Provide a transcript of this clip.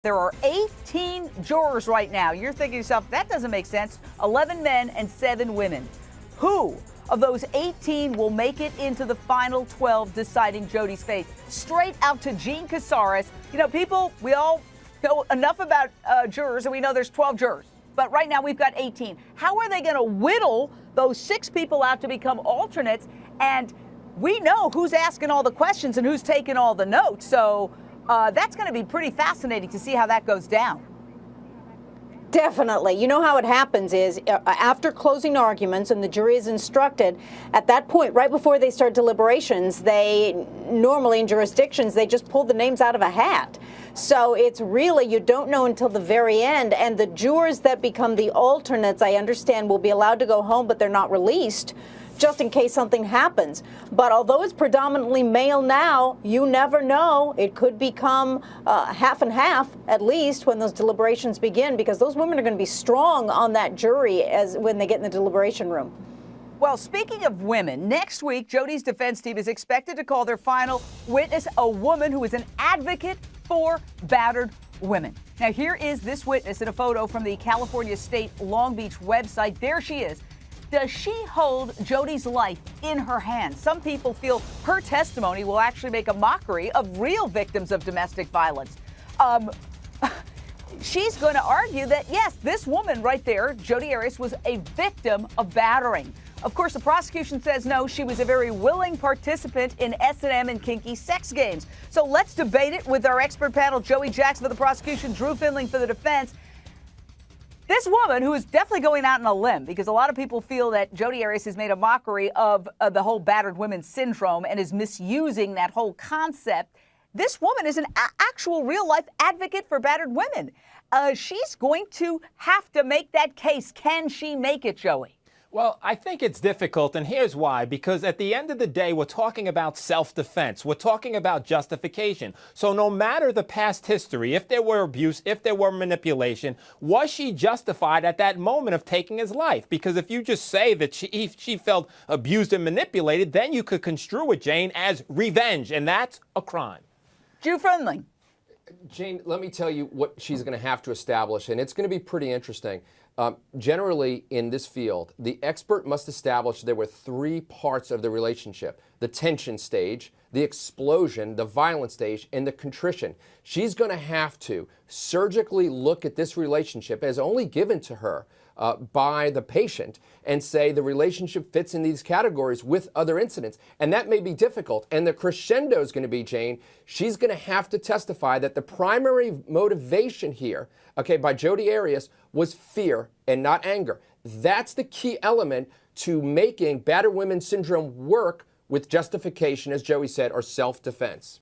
There are 18 jurors right now. You're thinking to yourself, that doesn't make sense. 11 men and 7 women. Who of those 18 will make it into the final 12 deciding Jodi's fate? Straight out to Gene Casares. You know, people, we all know enough about jurors, and we know there's 12 jurors. But right now we've got 18. How are they going to whittle those 6 people out to become alternates? And we know who's asking all the questions and who's taking all the notes. So that's going to be pretty fascinating to see how that goes down. Definitely. You know how it happens is after closing arguments and the jury is instructed, at that point, right before they start deliberations, they normally in jurisdictions, they just pull the names out of a hat. So it's really, you don't know until the very end. And the jurors that become the alternates, I understand, will be allowed to go home, but they're not released, just in case something happens. But although it's predominantly male now, you never know. It could become half and half, at least, when those deliberations begin, because those women are going to be strong on that jury as when they get in the deliberation room. Well, speaking of women, next week, Jodi's defense team is expected to call their final witness, a woman who is an advocate for battered women. Now, here is this witness in a photo from the California State Long Beach website. There she is. Does she hold Jodi's life in her hands? Some people feel her testimony will actually make a mockery of real victims of domestic violence. She's going to argue that, yes, this woman right there, Jodi Arias, was a victim of battering. Of course, the prosecution says no, she was a very willing participant in S&M and kinky sex games. So let's debate it with our expert panel, Joey Jackson for the prosecution, Drew Findling for the defense. This woman, who is definitely going out on a limb, because a lot of people feel that Jodi Arias has made a mockery of the whole battered women syndrome and is misusing that whole concept. This woman is an actual real-life advocate for battered women. She's going to have to make that case. Can she make it, Joey? Well, I think it's difficult, and here's why. Because at the end of the day, we're talking about self-defense. We're talking about justification. So no matter the past history, if there were abuse, if there were manipulation, was she justified at that moment of taking his life? Because if you just say that she felt abused and manipulated, then you could construe it, Jane, as revenge, and that's a crime. Drew Findling. Jane, let me tell you what she's going to have to establish, and it's going to be pretty interesting. Generally, in this field, the expert must establish there were 3 parts of the relationship: the tension stage, the explosion, the violent stage, and the contrition. She's going to have to surgically look at this relationship as only given to her by the patient and say the relationship fits in these categories with other incidents. And that may be difficult. And the crescendo is going to be, Jane, she's going to have to testify that the primary motivation here, by Jodi Arias was fear and not anger. That's the key element to making battered women syndrome work with justification, as Joey said, or self-defense.